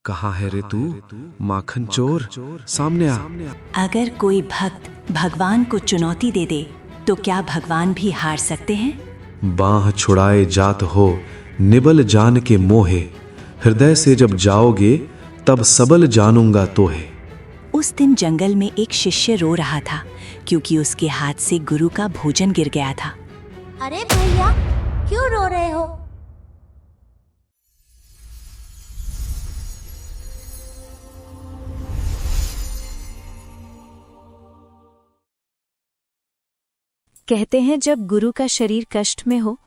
कहाँ है रे तू माखन चोर, सामने आ। अगर कोई भक्त भगवान को चुनौती दे दे तो क्या भगवान भी हार सकते हैं? बाँह छुड़ाए जात हो निबल जान के मोहे, हृदय से जब जाओगे तब सबल जानूंगा तोहे। उस दिन जंगल में एक शिष्य रो रहा था क्योंकि उसके हाथ से गुरु का भोजन गिर गया था। अरे भैया, क्यों रो रहे हो? कहते हैं जब गुरु का शरीर कष्ट में हो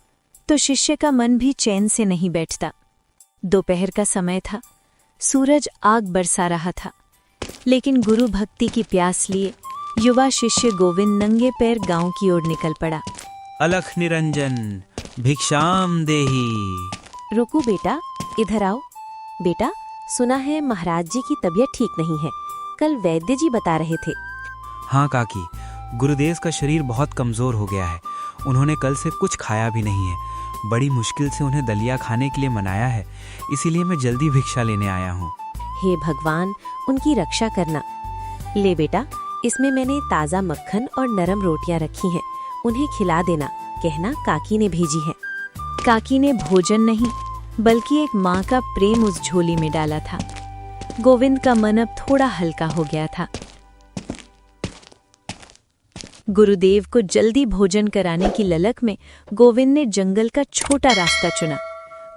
तो शिष्य का मन भी चैन से नहीं बैठता। दोपहर का समय था, सूरज आग बरसा रहा था, लेकिन गुरु भक्ति की प्यास लिए युवा शिष्य गोविंद नंगे पैर गांव की ओर निकल पड़ा। अलख निरंजन भिक्षाम देही। रुको बेटा, इधर आओ। बेटा, सुना है महाराज जी की तबीयत ठीक नहीं है, कल वैद्य जी बता रहे थे। हाँ काकी, गुरुदेव का शरीर बहुत कमजोर हो गया है। उन्होंने कल से कुछ खाया भी नहीं है। बड़ी मुश्किल से उन्हें दलिया खाने के लिए मनाया है, इसीलिए मैं जल्दी भिक्षा लेने आया हूँ। हे भगवान, उनकी रक्षा करना। ले बेटा, इसमें मैंने ताज़ा मक्खन और नरम रोटियां रखी हैं, उन्हें खिला देना, कहना काकी ने भेजी है। काकी ने भोजन नहीं बल्कि एक माँ का प्रेम उस झोली में डाला था। गोविंद का मन अब थोड़ा हल्का हो गया था। गुरुदेव को जल्दी भोजन कराने की ललक में गोविंद ने जंगल का छोटा रास्ता चुना।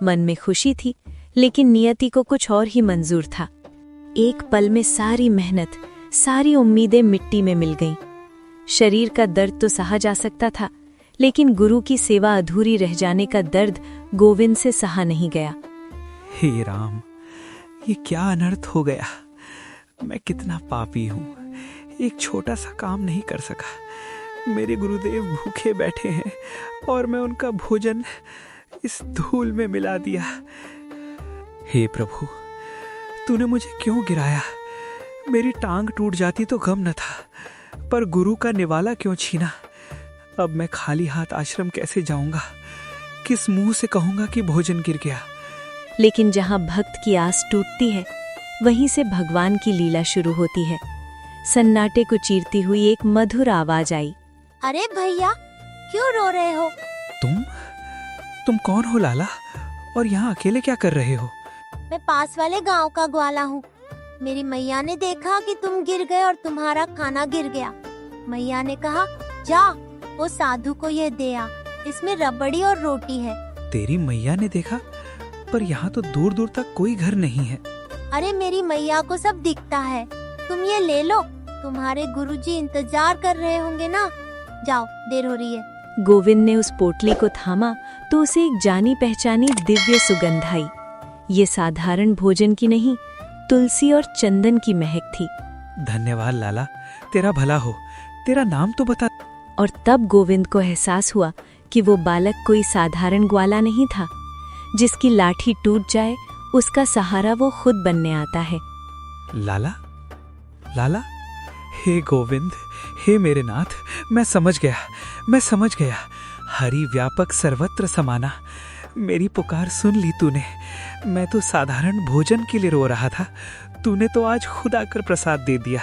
मन में खुशी थी, लेकिन नियति को कुछ और ही मंजूर था। एक पल में सारी मेहनत, सारी उम्मीदें मिट्टी में मिल गईं। शरीर का दर्द तो सहा जा सकता था, लेकिन गुरु की सेवा अधूरी रह जाने का दर्द गोविंद से सहा नहीं गया। हे राम, ये क्या अनर्थ हो गया। मैं कितना पापी हूँ, एक छोटा सा काम नहीं कर सका। मेरे गुरुदेव भूखे बैठे हैं और मैं उनका भोजन इस धूल में मिला दिया। हे प्रभु, तूने मुझे क्यों गिराया? मेरी टांग टूट जाती तो गम न था, पर गुरु का निवाला क्यों छीना? अब मैं खाली हाथ आश्रम कैसे जाऊंगा? किस मुंह से कहूंगा कि भोजन गिर गया? लेकिन जहां भक्त की आस टूटती है, वहीं से भगवान की लीला शुरू होती है। सन्नाटे को चीरती हुई एक मधुर आवाज आई। अरे भैया, क्यों रो रहे हो? तुम कौन हो लाला, और यहाँ अकेले क्या कर रहे हो? मैं पास वाले गांव का ग्वाला हूँ। मेरी मैया ने देखा कि तुम गिर गए और तुम्हारा खाना गिर गया। मैया ने कहा, जा वो साधु को ये दे आ, इसमें रबड़ी और रोटी है। तेरी मैया ने देखा? पर यहाँ तो दूर दूर तक कोई घर नहीं है। अरे मेरी मैया को सब दिखता है, तुम ये ले लो। तुम्हारे गुरुजी इंतजार कर रहे होंगे ना, जाओ, देर हो रही है। गोविंद ने उस पोटली को थामा तो उसे एक जानी पहचानी दिव्य सुगंध आई। ये साधारण भोजन की नहीं, तुलसी और चंदन की महक थी। धन्यवाद लाला, तेरा भला हो। तेरा नाम तो बता। और तब गोविंद को एहसास हुआ कि वो बालक कोई साधारण ग्वाला नहीं था। जिसकी लाठी टूट जाए उसका सहारा वो खुद बनने आता है। लाला, लाला, हे गोविंद, हे मेरे नाथ, मैं समझ गया। हरि व्यापक सर्वत्र समाना। मेरी पुकार सुन ली तूने। मैं तो साधारण भोजन के लिए रो रहा था, तूने तो आज खुद आकर प्रसाद दे दिया।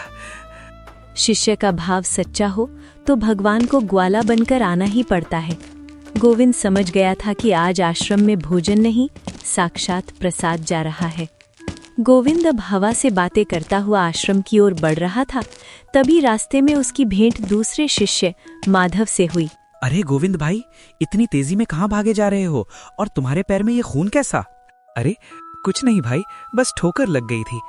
शिष्य का भाव सच्चा हो तो भगवान को ग्वाला बनकर आना ही पड़ता है। गोविंद समझ गया था कि आज आश्रम में भोजन नहीं, साक्षात प्रसाद जा रहा है। गोविंद अब हवा से बातें करता हुआ आश्रम की ओर बढ़ रहा था। तभी रास्ते में उसकी भेंट दूसरे शिष्य माधव से हुई। अरे गोविंद भाई, इतनी तेजी में कहाँ भागे जा रहे हो, और तुम्हारे पैर में ये खून कैसा? अरे कुछ नहीं भाई, बस ठोकर लग गई थी।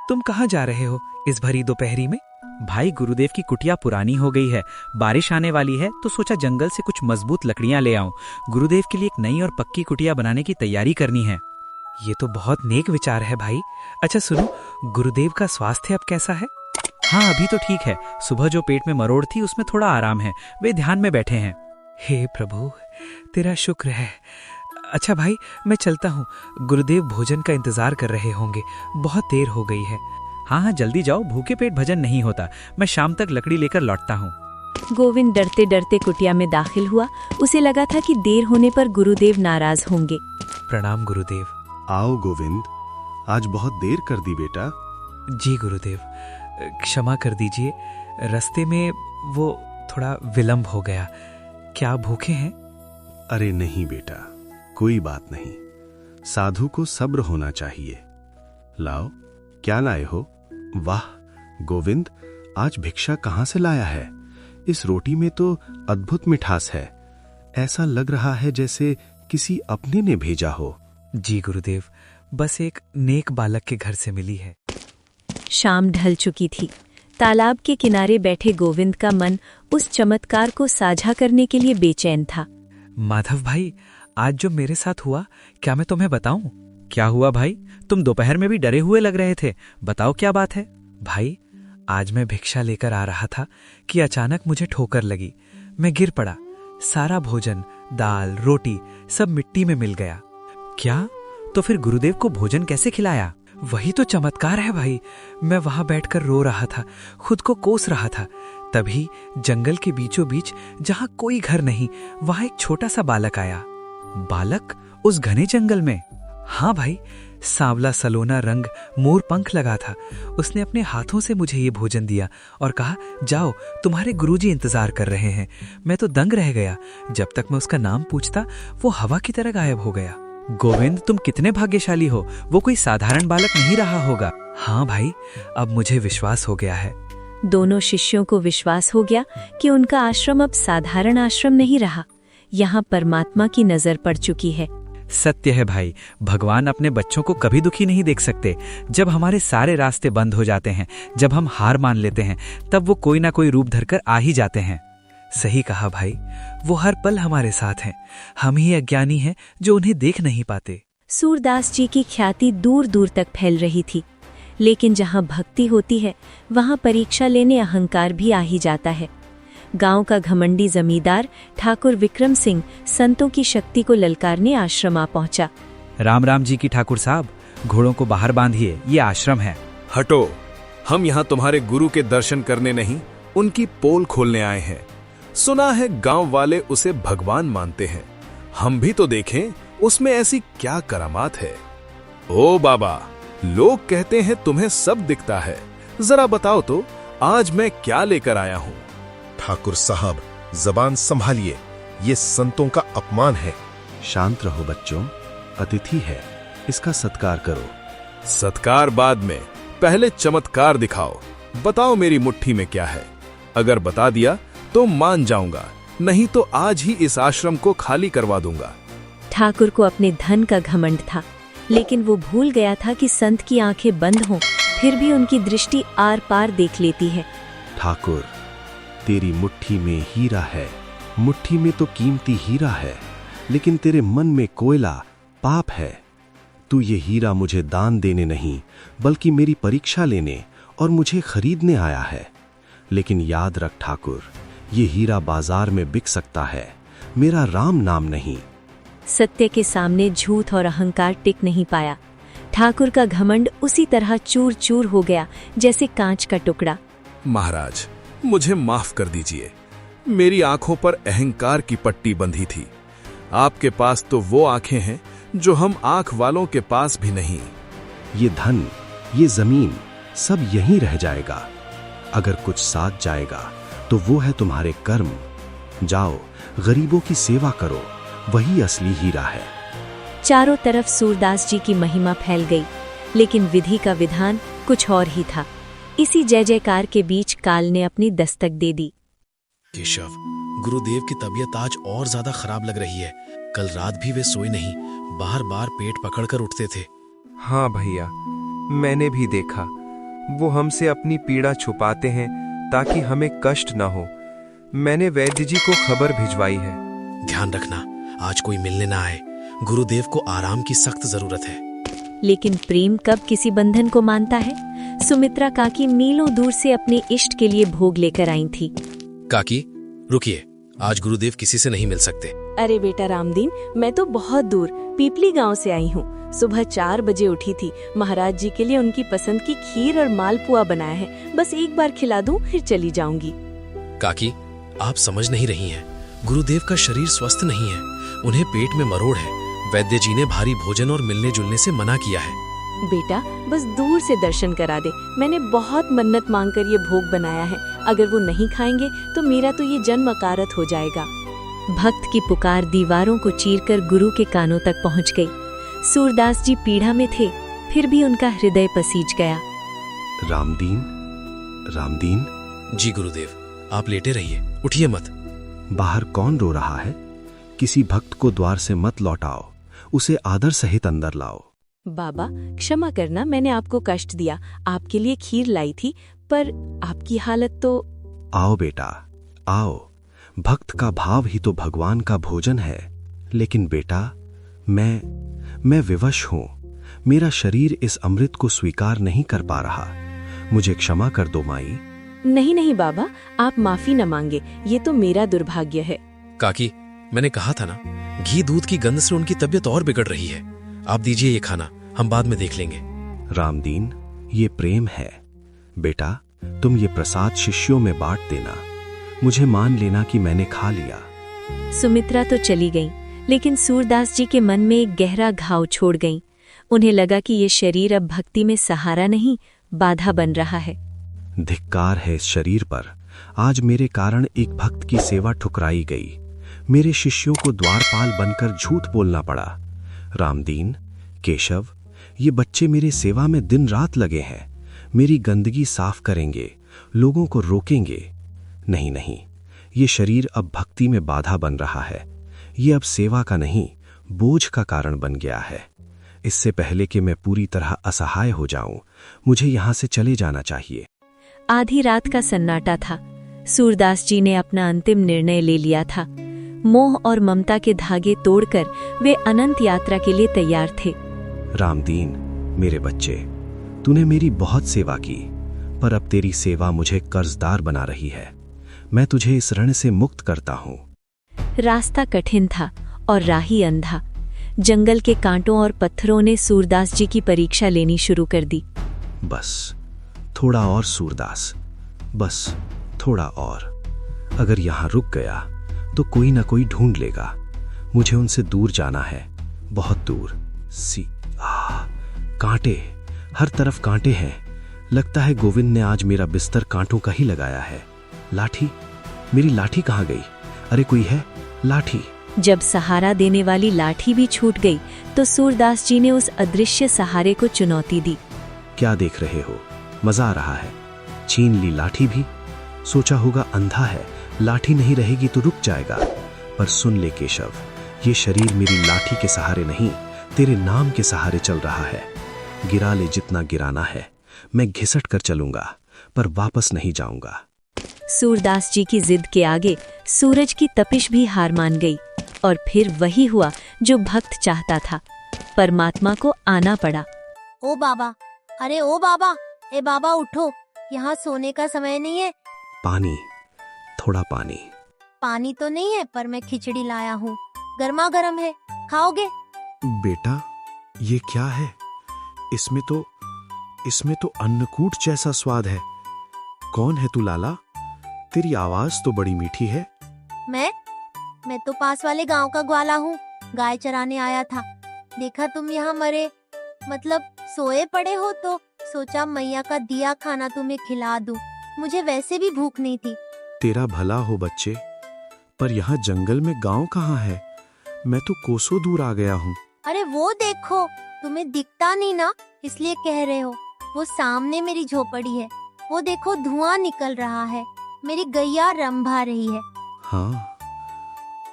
तुम कहाँ जा रहे हो इस भरी दोपहरी में? भाई, गुरुदेव की कुटिया पुरानी हो गई है, बारिश आने वाली है, तो सोचा जंगल से कुछ मजबूत लकड़ियां ले आऊं। गुरुदेव के लिए एक नई और पक्की कुटिया बनाने की तैयारी करनी है। ये तो बहुत नेक विचार है भाई। अच्छा सुनो, गुरुदेव का स्वास्थ्य अब कैसा है? हाँ, अभी तो ठीक है। सुबह जो पेट में मरोड़ थी उसमें थोड़ा आराम है, वे ध्यान में बैठे हैं। हे प्रभु, तेरा शुक्र है। अच्छा भाई, मैं चलता हूँ, गुरुदेव भोजन का इंतजार कर रहे होंगे, बहुत देर हो गई है। हाँ, जल्दी जाओ, भूखे पेट भजन नहीं होता। मैं शाम तक लकड़ी लेकर लौटता हूँ। गोविंद डरते डरते कुटिया में दाखिल हुआ। उसे लगा था कि देर होने पर गुरुदेव नाराज होंगे। प्रणाम गुरुदेव। आओ गोविंद, आज बहुत देर कर दी बेटा। जी गुरुदेव, क्षमा कर दीजिए, रास्ते में वो थोड़ा विलंब हो गया। क्या आप भूखे हैं? अरे नहीं बेटा, कोई बात नहीं। साधु को सब्र होना चाहिए। लाओ, क्या लाए हो? वाह गोविंद, आज भिक्षा कहाँ से लाया है? इस रोटी में तो अद्भुत मिठास है। ऐसा लग रहा है जैसे किसी अपने ने भेजा हो। जी गुरुदेव, बस एक नेक बालक के घर से मिली है। शाम ढल चुकी थी। तालाब के किनारे बैठे गोविंद का मन उस चमत्कार को साझा करने के लिए बेचैन था। माधव भाई, आज जो मेरे साथ हुआ, क्या मैं तुम्हें बताऊं? क्या हुआ भाई? तुम दोपहर में भी डरे हुए लग रहे थे, बताओ क्या बात है? भाई, आज मैं भिक्षा लेकर आ रहा था कि अचानक मुझे ठोकर लगी। मैं गिर पड़ा। सारा भोजन, दाल, रोटी सब मिट्टी में मिल गया। क्या? तो फिर गुरुदेव को भोजन कैसे खिलाया? वही तो चमत्कार है भाई। मैं वहां बैठकर रो रहा था, खुद को कोस रहा था। तभी जंगल के बीचों बीच, जहां कोई घर नहीं, वहां एक छोटा सा बालक आया। बालक उस घने जंगल में? हाँ भाई, सांवला सलोना रंग, मोर पंख लगा था। उसने अपने हाथों से मुझे ये भोजन दिया और कहा, जाओ, तुम्हारे गुरुजी इंतजार कर रहे हैं। मैं तो दंग रह गया। जब तक मैं उसका नाम पूछता, वो हवा की तरह गायब हो गया। गोविंद, तुम कितने भाग्यशाली हो, वो कोई साधारण बालक नहीं रहा होगा। हाँ भाई, अब मुझे विश्वास हो गया है। दोनों शिष्यों को विश्वास हो गया कि उनका आश्रम अब साधारण आश्रम नहीं रहा। यहाँ परमात्मा की नजर पड़ चुकी है। सत्य है भाई, भगवान अपने बच्चों को कभी दुखी नहीं देख सकते। जब हमारे सारे रास्ते बंद हो जाते हैं, जब हम हार मान लेते हैं, तब वो कोई ना कोई रूप धरकर आ ही जाते हैं। सही कहा भाई, वो हर पल हमारे साथ हैं। हम ही अज्ञानी हैं जो उन्हें देख नहीं पाते। सूरदास जी की ख्याति दूर दूर तक फैल रही थी, लेकिन जहाँ भक्ति होती है, वहाँ परीक्षा लेने अहंकार भी आ ही जाता है। गांव का घमंडी जमींदार ठाकुर विक्रम सिंह संतों की शक्ति को ललकारने आश्रम आ पहुंचा। राम राम जी की ठाकुर साहब, घोड़ों को बाहर बांधिए, ये आश्रम है। हटो, हम यहाँ तुम्हारे गुरु के दर्शन करने नहीं, उनकी पोल खोलने आए हैं। सुना है गांव वाले उसे भगवान मानते हैं। हम भी तो देखें उसमें ऐसी क्या करामात है। ओ बाबा, लोग कहते हैं तुम्हें सब दिखता है, जरा बताओ तो आज मैं क्या लेकर आया हूँ। ठाकुर साहब, जबान संभालिए, ये संतों का अपमान है। शांत रहो बच्चों, अतिथि है, इसका सत्कार करो। सत्कार बाद में, पहले चमत्कार दिखाओ। बताओ मेरी मुट्ठी में क्या है। अगर बता दिया तो मान जाऊंगा, नहीं तो आज ही इस आश्रम को खाली करवा दूंगा। ठाकुर को अपने धन का घमंड था, लेकिन वो भूल गया था कि संत की आंखें बंद हों, फिर भी उनकी दृष्टि आर पार देख लेती है। ठाकुर, तेरी मुट्ठी में हीरा है, मुट्ठी में तो कीमती हीरा है, लेकिन तेरे मन में कोयला, पाप है। तू ये हीरा मुझे दान देने नहीं, बल्कि मेरी परीक्षा लेने और मुझे खरीदने आया है। लेकिन याद रख ठाकुर, ये हीरा बाजार में बिक सकता है, मेरा राम नाम नहीं। सत्य के सामने झूठ और अहंकार टिक नहीं पाया। ठाकुर का घमंड उसी तरह चूर चूर हो गया जैसे कांच का टुकड़ा। महाराज, मुझे माफ कर दीजिए। मेरी आंखों पर अहंकार की पट्टी बंधी थी। आपके पास तो वो आंखें हैं जो हम आंख वालों के पास भी नहीं। ये धन, ये जमीन सब यहीं रह जाएगा। अगर कुछ साथ जाएगा तो वो है तुम्हारे कर्म। जाओ, गरीबों की सेवा करो, वही असली हीरा है। चारों तरफ सूरदास जी की महिमा फैल गई, लेकिन विधि का विधान कुछ और ही था। इसी जय जयकार के बीच काल ने अपनी दस्तक दे दी। केशव, गुरुदेव की तबीयत आज और ज्यादा खराब लग रही है। कल रात भी वे सोए नहीं, बार बार पेट पकड़कर उठते थे। हाँ भैया, मैंने भी देखा। वो हमसे अपनी पीड़ा छुपाते हैं ताकि हमें कष्ट न हो। मैंने वैद्य जी को खबर भिजवाई है। ध्यान रखना, आज कोई मिलने ना आए। गुरुदेव को आराम की सख्त जरूरत है। लेकिन प्रेम कब किसी बंधन को मानता है? सुमित्रा काकी मीलों दूर से अपने इष्ट के लिए भोग लेकर आई थी। काकी, रुकिए, आज गुरुदेव किसी से नहीं मिल सकते। अरे बेटा रामदीन, मैं तो बहुत दूर पीपली गांव से आई हूँ। सुबह 4 बजे उठी थी। महाराज जी के लिए उनकी पसंद की खीर और मालपुआ बनाया है, बस एक बार खिला दूं फिर चली जाऊंगी। काकी, आप समझ नहीं रही हैं। गुरुदेव का शरीर स्वस्थ नहीं है, उन्हें पेट में मरोड़ है। वैद्य जी ने भारी भोजन और मिलने जुलने से मना किया है। बेटा बस दूर से दर्शन करा दे। मैंने बहुत मन्नत मांगकर ये भोग बनाया है। अगर वो नहीं खाएंगे तो मेरा तो ये जन्म अकारत हो जाएगा। भक्त की पुकार दीवारों को चीरकर गुरु के कानों तक पहुंच गई। सूरदास जी पीड़ा में थे, फिर भी उनका हृदय पसीज गया। रामदीन, रामदीन, जी गुरुदेव, आप लेटे रहिए, उठिए मत। बाहर कौन रो रहा है? किसी भक्त को द्वार से मत लौटाओ, उसे आदर सहित अंदर लाओ। बाबा क्षमा करना, मैंने आपको कष्ट दिया। आपके लिए खीर लाई थी, पर आपकी हालत तो। आओ बेटा, आओ। भक्त का भाव ही तो भगवान का भोजन है। लेकिन बेटा, मैं विवश हूं। मेरा शरीर इस अमृत को स्वीकार नहीं कर पा रहा। मुझे क्षमा कर दो माई। नहीं नहीं बाबा, आप माफी न मांगे, ये तो मेरा दुर्भाग्य है। काकी, मैंने कहा था ना, घी दूध की गंध से उनकी तबीयत और बिगड़ रही है। आप दीजिए ये खाना, हम बाद में देख लेंगे। रामदीन, ये प्रेम है। बेटा, तुम ये प्रसाद शिष्यों में बांट देना। मुझे मान लेना कि मैंने खा लिया। सुमित्रा तो चली गईं, लेकिन सूरदास जी के मन में एक गहरा घाव छोड़ गईं। उन्हें लगा कि ये शरीर अब भक्ति में सहारा नहीं, बाधा बन रहा है। धिक्कार है इस शरीर पर। आज मेरे कारण एक भक्त की सेवा ठुकराई गई। मेरे शिष्यों को द्वारपाल बनकर झूठ बोलना पड़ा। रामदीन, केशव, ये बच्चे मेरे सेवा में दिन रात लगे हैं। मेरी गंदगी साफ करेंगे, लोगों को रोकेंगे। नहीं नहीं, ये शरीर अब भक्ति में बाधा बन रहा है। ये अब सेवा का नहीं, बोझ का कारण बन गया है। इससे पहले कि मैं पूरी तरह असहाय हो जाऊं, मुझे यहां से चले जाना चाहिए। आधी रात का सन्नाटा था। सूरदास जी ने अपना अंतिम निर्णय ले लिया था। मोह और ममता के धागे तोड़कर वे अनंत यात्रा के लिए तैयार थे। रामदीन, मेरे बच्चे, तूने मेरी बहुत सेवा की, पर अब तेरी सेवा मुझे कर्जदार बना रही है। मैं तुझे इस ऋण से मुक्त करता हूं। रास्ता कठिन था और राही अंधा। जंगल के कांटों और पत्थरों ने सूरदास जी की परीक्षा लेनी शुरू कर दी। बस थोड़ा और सूरदास, बस थोड़ा और। अगर यहां रुक गया तो कोई ना कोई ढूंढ लेगा। मुझे उनसे दूर जाना है, बहुत दूर। कांटे, हर तरफ कांटे हैं। लगता है गोविंद ने आज मेरा बिस्तर कांटों का ही लगाया है। लाठी, मेरी लाठी कहाँ गई? अरे कोई है? लाठी। जब सहारा देने वाली लाठी भी छूट गई तो सूरदास जी ने उस अदृश्य सहारे को चुनौती दी। क्या देख रहे हो? मजा आ रहा है? छीन ली लाठी भी। सोचा होगा अंधा है, लाठी नहीं रहेगी तो रुक जाएगा। पर सुन ले केशव, ये शरीर मेरी लाठी के सहारे नहीं, तेरे नाम के सहारे चल रहा है। गिरा ले जितना गिराना है, मैं घिसट कर चलूंगा, पर वापस नहीं जाऊंगा। सूरदास जी की जिद के आगे सूरज की तपिश भी हार मान गई और फिर वही हुआ जो भक्त चाहता था। परमात्मा को आना पड़ा। ओ बाबा, अरे ओ बाबा, ए बाबा उठो, यहाँ सोने का समय नहीं है। पानी, थोड़ा पानी। पानी तो नहीं है, पर मैं खिचड़ी लाया हूँ, गर्मा गर्म है, खाओगे? बेटा, ये क्या है? इसमें तो अन्नकूट जैसा स्वाद है। कौन है तू लाला? तेरी आवाज तो बड़ी मीठी है। मैं तो पास वाले गांव का ग्वाला हूँ, गाय चराने आया था। देखा तुम यहाँ मरे, मतलब सोए पड़े हो, तो सोचा मैया का दिया खाना तुम्हें खिला दूं। मुझे वैसे भी भूख नहीं थी। तेरा भला हो बच्चे, पर यहाँ जंगल में गांव कहाँ है? मैं तो कोसों दूर आ गया हूँ। अरे वो देखो, तुम्हें दिखता नहीं ना, इसलिए कह रहे हो। वो सामने मेरी झोपड़ी है, वो देखो धुआं निकल रहा है। मेरी गैया रंभा रही है।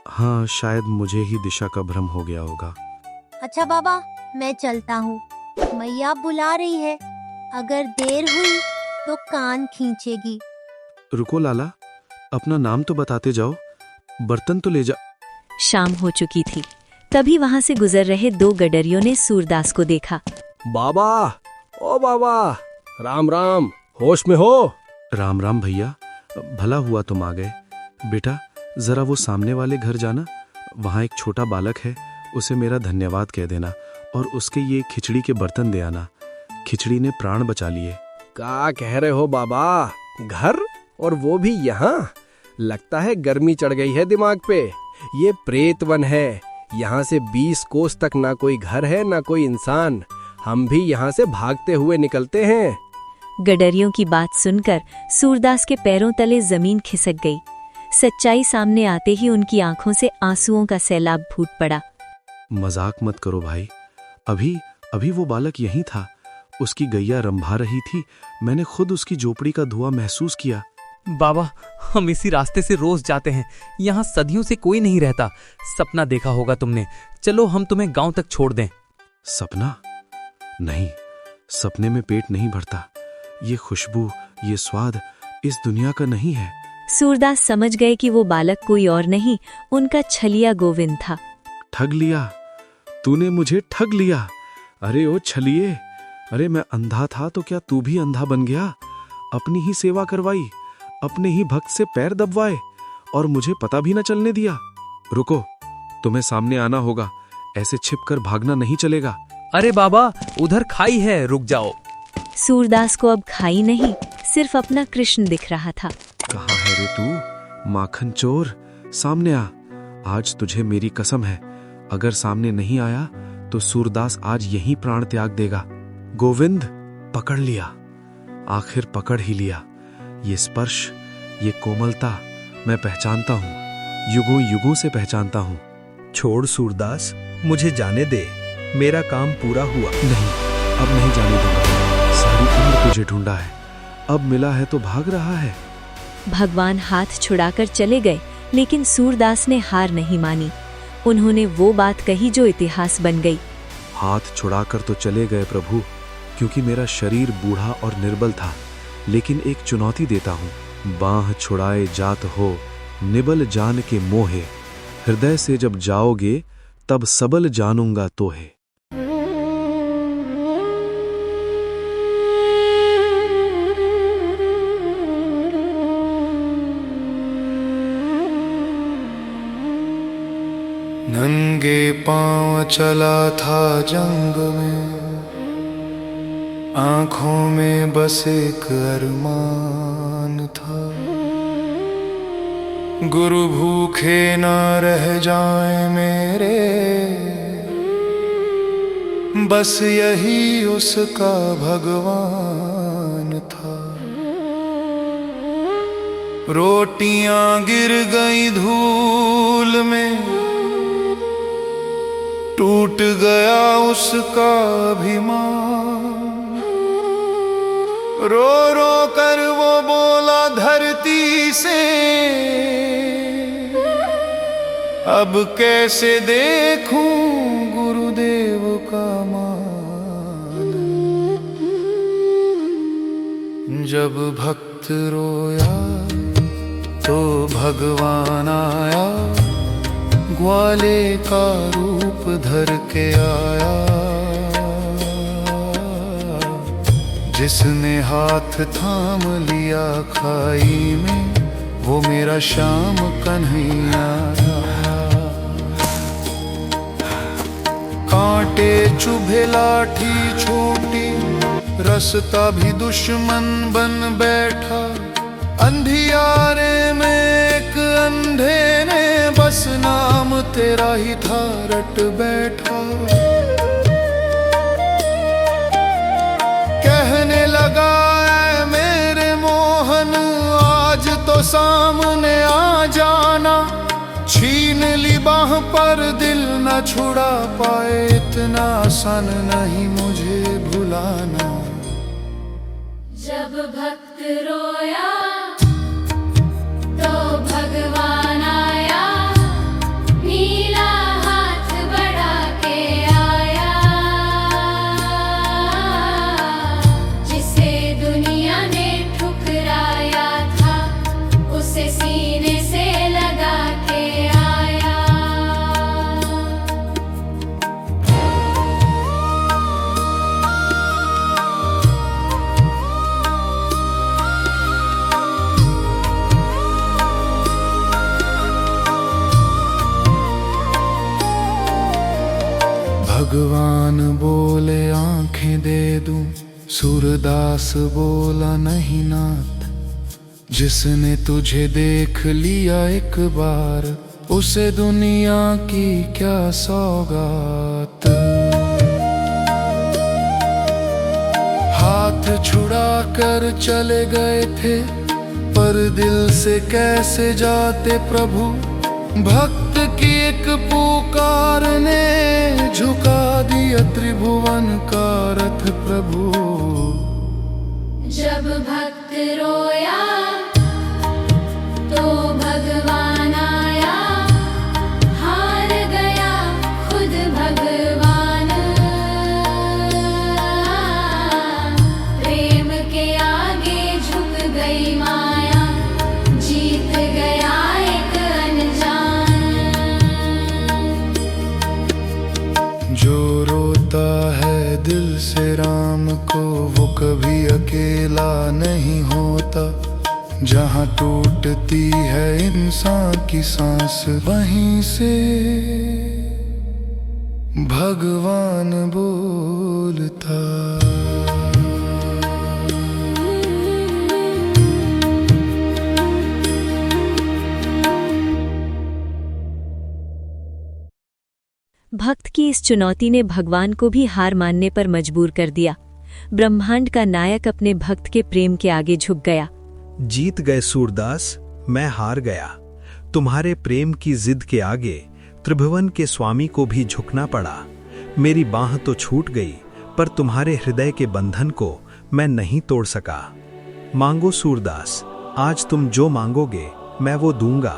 हाँ, शायद मुझे ही दिशा का भ्रम हो गया होगा। अच्छा बाबा, मैं चलता हूँ, मैया बुला रही है। अगर देर हुई तो कान खींचेगी। रुको लाला, अपना नाम तो बताते जाओ, बर्तन तो ले जा। शाम हो चुकी थी। तभी वहां से गुजर रहे दो गडरियों ने सूरदास को देखा। बाबा, ओ बाबा, राम राम, होश में हो? राम राम भैया, भला हुआ तुम आ गए। बेटा, जरा वो सामने वाले घर जाना, वहाँ एक छोटा बालक है, उसे मेरा धन्यवाद कह देना और उसके ये खिचड़ी के बर्तन दे आना। खिचड़ी ने प्राण बचा लिए। क्या कह रहे हो बाबा? घर, और वो भी यहाँ? लगता है गर्मी चढ़ गई है दिमाग पे। ये प्रेत वन है, यहाँ से 20 कोस तक ना कोई घर है ना कोई इंसान। हम भी यहाँ से भागते हुए निकलते हैं। गडरियों की बात सुनकर सूरदास के पैरों तले जमीन खिसक गई। सच्चाई सामने आते ही उनकी आंखों से आंसुओं का सैलाब फूट पड़ा। मजाक मत करो भाई, अभी अभी वो बालक यहीं था, उसकी गैया रंभा रही थी, मैंने खुद उसकी झोपड़ी का धुआं महसूस किया। बाबा, हम इसी रास्ते से रोज जाते हैं, यहाँ सदियों से कोई नहीं रहता। सपना देखा होगा तुमने, चलो हम तुम्हें गांव तक छोड़ दें। सपना? नहीं, सपने में पेट नहीं भरता। ये खुशबू, ये स्वाद इस दुनिया का नहीं है। सूरदास समझ गए कि वो बालक कोई और नहीं, उनका छलिया गोविंद था। ठग लिया, तूने मुझे ठग लिया। अरे ओ छलिए, अरे मैं अंधा था तो क्या तू भी अंधा बन गया? अपनी ही सेवा करवाई, अपने ही भक्त से पैर दबवाए और मुझे पता भी न चलने दिया। रुको, तुम्हें सामने आना होगा, ऐसे छिपकर भागना नहीं चलेगा। अरे बाबा, उधर खाई है, रुक जाओ। सूरदास को अब खाई नहीं, सिर्फ अपना कृष्ण दिख रहा था। कहाँ है रे तू, माखन चोर? सामने आ, आज तुझे मेरी कसम है, अगर सामने नहीं आया तो सूरदास आज यहीं प्राण त्याग देगा। गोविंद, पकड़ लिया, आखिर पकड़ ही लिया। ये स्पर्श, ये कोमलता मैं पहचानता हूँ, युगों युगों से पहचानता हूँ। छोड़ सूरदास, मुझे जाने दे, मेरा काम पूरा हुआ। नहीं, अब नहीं जाने दूंगा। सारी उम्र तुझे ढूंढा है, अब मिला है तो भाग रहा है। भगवान हाथ छुड़ाकर चले गए, लेकिन सूरदास ने हार नहीं मानी। उन्होंने वो बात कही जो इतिहास बन गई। हाथ छुड़ाकर तो चले गए प्रभु, क्योंकि मेरा शरीर बूढ़ा और निर्बल था, लेकिन एक चुनौती देता हूँ। बाह छुड़ाए जात हो, निबल जान के मोहे, हृदय से जब जाओगे तब सबल जानूंगा तोहे। नंगे पांव चला था जंग में, आंखों में बस एक अरमान था, गुरु भूखे ना रह जाए मेरे, बस यही उसका भगवान था। रोटियां गिर गई धूल में, टूट गया उसका अभिमान, रो रो कर वो बोला धरती से, अब कैसे देखूं गुरुदेव का मान। जब भक्त रोया तो भगवान आया, ग्वाले का रूप धर के आया, जिसने हाथ थाम लिया खाई में, वो मेरा श्याम कन्हैया। कांटे चुभे लाठी छोटी, रास्ता भी दुश्मन बन बैठा, अंधियारे में एक अंधे ने बस नाम तेरा ही था रट बैठा। कहने लगा ऐ मेरे मोहन, आज तो सामने आ जाना, छीन ली बाह पर दिल न छुड़ा पाए, इतना आसान नहीं मुझे भुलाना। जब भक्त रोया तो भगवान आया, नीला हाथ बढ़ा के आया, जिसे दुनिया ने ठुकराया था, उसे सीने से लगा के आया। भगवान बोले आंखें दे दूं, सूरदास बोला नहीं नाथ, जिसने तुझे देख लिया एक बार, उसे दुनिया की क्या सौगात। छुड़ा कर चले गए थे, पर दिल से कैसे जाते प्रभु। भक्त की एक पुकार ने झुका दिया त्रिभुवन का रथ प्रभु। जब भक्त रोया तो भगवान आया, हार गया खुद भगवान। प्रेम के आगे झुक गई माया, जीत गया एक अनजान। जो रोता है दिल से राम को, वो कभी अकेला नहीं होता। जहाँ टूटती है इंसान की सांस, वहीं से भगवान बोलता। भक्त की इस चुनौती ने भगवान को भी हार मानने पर मजबूर कर दिया। ब्रह्मांड का नायक अपने भक्त के प्रेम के आगे झुक गया। जीत गए सूरदास, मैं हार गया। तुम्हारे प्रेम की जिद के आगे त्रिभुवन के स्वामी को भी झुकना पड़ा। मेरी बांह तो छूट गई, पर तुम्हारे हृदय के बंधन को मैं नहीं तोड़ सका। मांगो सूरदास, आज तुम जो मांगोगे मैं वो दूंगा।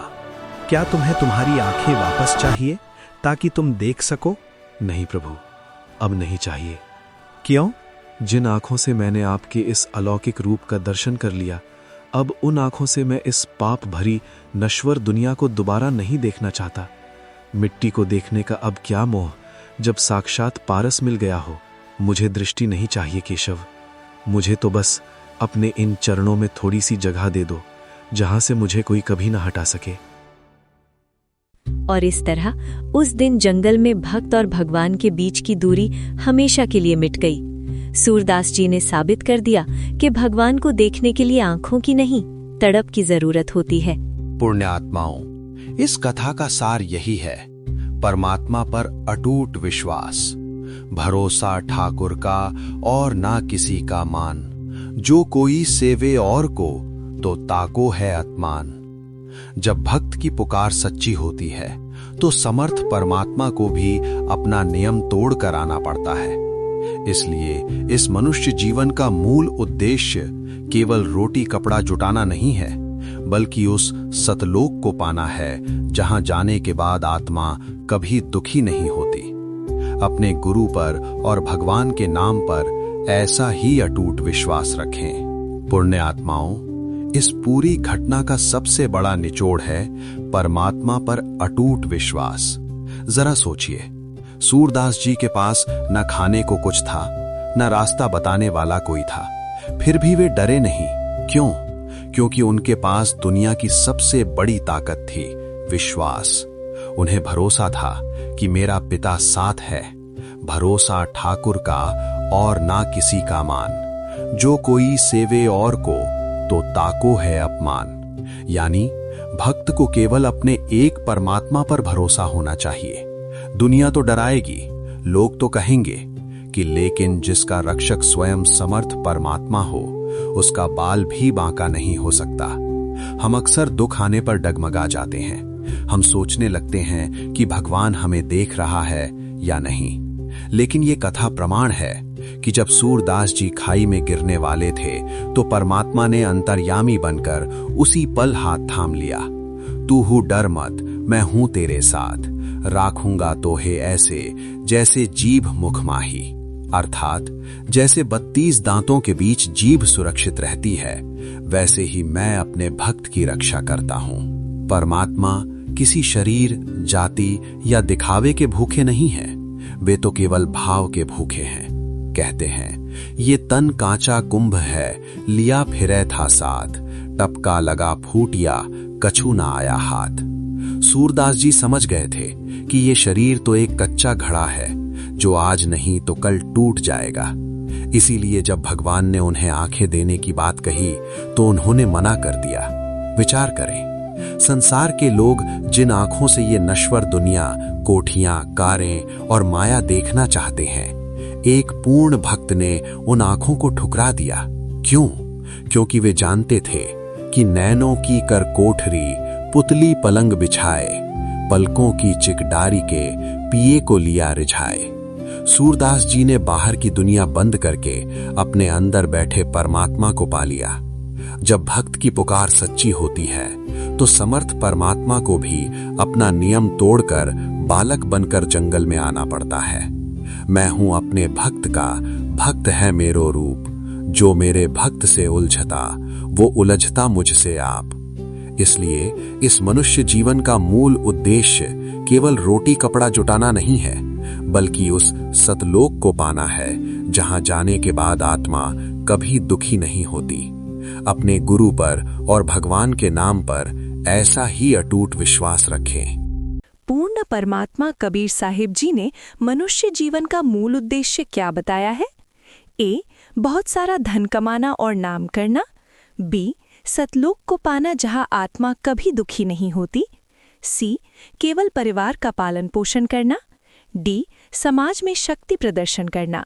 क्या तुम्हें तुम्हारी आंखें वापस चाहिए ताकि तुम देख सको? नहीं प्रभु, अब नहीं चाहिए। क्यों? जिन आंखों से मैंने आपके इस अलौकिक रूप का दर्शन कर लिया, अब उन आंखों से मैं इस पाप भरी नश्वर दुनिया को दोबारा नहीं देखना चाहता। मिट्टी को देखने का अब क्या मोह, जब साक्षात पारस मिल गया हो। मुझे दृष्टि नहीं चाहिए केशव, मुझे तो बस अपने इन चरणों में थोड़ी सी जगह दे दो, जहां से मुझे कोई कभी ना हटा सके। और इस तरह उस दिन जंगल में भक्त और भगवान के बीच की दूरी हमेशा के लिए मिट गई। सूरदास जी ने साबित कर दिया कि भगवान को देखने के लिए आंखों की नहीं, तड़प की जरूरत होती है। पुण्यात्माओं, इस कथा का सार यही है, परमात्मा पर अटूट विश्वास, भरोसा ठाकुर का और ना किसी का मान। जो कोई सेवे और को, तो ताको है आत्मान। जब भक्त की पुकार सच्ची होती है, तो समर्थ परमात्मा को भी अपना नियम तोड़ कर आना पड़ता है। इसलिए इस मनुष्य जीवन का मूल उद्देश्य केवल रोटी कपड़ा जुटाना नहीं है, बल्कि उस सतलोक को पाना है जहां जाने के बाद आत्मा कभी दुखी नहीं होती। अपने गुरु पर और भगवान के नाम पर ऐसा ही अटूट विश्वास रखें। पुण्य आत्माओं, इस पूरी घटना का सबसे बड़ा निचोड़ है परमात्मा पर अटूट विश्वास। जरा सोचिए, सूरदास जी के पास न खाने को कुछ था, न रास्ता बताने वाला कोई था, फिर भी वे डरे नहीं। क्यों? क्योंकि उनके पास दुनिया की सबसे बड़ी ताकत थी, विश्वास। उन्हें भरोसा था कि मेरा पिता साथ है। भरोसा ठाकुर का और ना किसी का मान। जो कोई सेवे और को, तो ताको है अपमान। यानी भक्त को केवल अपने एक परमात्मा पर भरोसा होना चाहिए। दुनिया तो डराएगी, लोग तो कहेंगे कि लेकिन जिसका रक्षक स्वयं समर्थ परमात्मा हो, उसका बाल भी बांका नहीं हो सकता। हम अक्सर दुख आने पर डगमगा जाते हैं। हम सोचने लगते हैं कि भगवान हमें देख रहा है या नहीं। लेकिन ये कथा प्रमाण है कि जब सूरदास जी खाई में गिरने वाले थे, तो परमात्मा ने अंतर्यामी बनकर उसी पल हाथ थाम लिया। तू हूँ डर मत, मैं हूं तेरे साथ, राखूंगा तोहे ऐसे जैसे जीभ मुख माही। अर्थात जैसे 32 दांतों के बीच जीभ सुरक्षित रहती है, वैसे ही मैं अपने भक्त की रक्षा करता हूं। परमात्मा किसी शरीर, जाति या दिखावे के भूखे नहीं हैं, वे तो केवल भाव के भूखे हैं। कहते हैं, ये तन कांचा कुंभ है, लिया फिरे था साथ, टपका लगा फूटिया, कछु ना आया हाथ। सूरदास जी समझ गए थे कि ये शरीर तो एक कच्चा घड़ा है, जो आज नहीं तो कल टूट जाएगा। इसीलिए जब भगवान ने उन्हें आंखें देने की बात कही, तो उन्होंने मना कर दिया। विचार करें, संसार के लोग जिन आंखों से ये नश्वर दुनिया, कोठियां, कारें और माया देखना चाहते हैं, एक पूर्ण भक्त ने उन आंखों को ठुकरा दिया। क्यों? क्योंकि वे जानते थे कि नैनों की कर कोठरी पुतली पलंग बिछाए, पलकों की चिकडारी के पिए को लिया रिझाए। सूरदास जी ने बाहर की दुनिया बंद करके अपने अंदर बैठे परमात्मा को पा लिया। जब भक्त की पुकार सच्ची होती है तो समर्थ परमात्मा को भी अपना नियम तोड़कर बालक बनकर जंगल में आना पड़ता है। मैं हूं अपने भक्त का, भक्त है मेरो रूप, जो मेरे भक्त से उलझता वो उलझता मुझसे आप। इसलिए इस मनुष्य जीवन का मूल उद्देश्य केवल रोटी कपड़ा जुटाना नहीं है, बल्कि उस सतलोक को पाना है जहां जाने के बाद आत्मा कभी दुखी नहीं होती। अपने गुरु पर और भगवान के नाम पर ऐसा ही अटूट विश्वास रखें। पूर्ण परमात्मा कबीर साहिब जी ने मनुष्य जीवन का मूल उद्देश्य क्या बताया है? ए, बहुत सारा धन कमाना और नाम करना। बी, सतलोक को पाना जहां आत्मा कभी दुखी नहीं होती। सी, केवल परिवार का पालन पोषण करना। डी, समाज में शक्ति प्रदर्शन करना।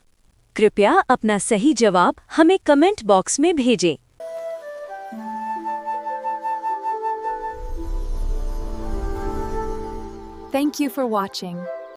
कृपया अपना सही जवाब हमें कमेंट बॉक्स में भेजें। Thank you for watching.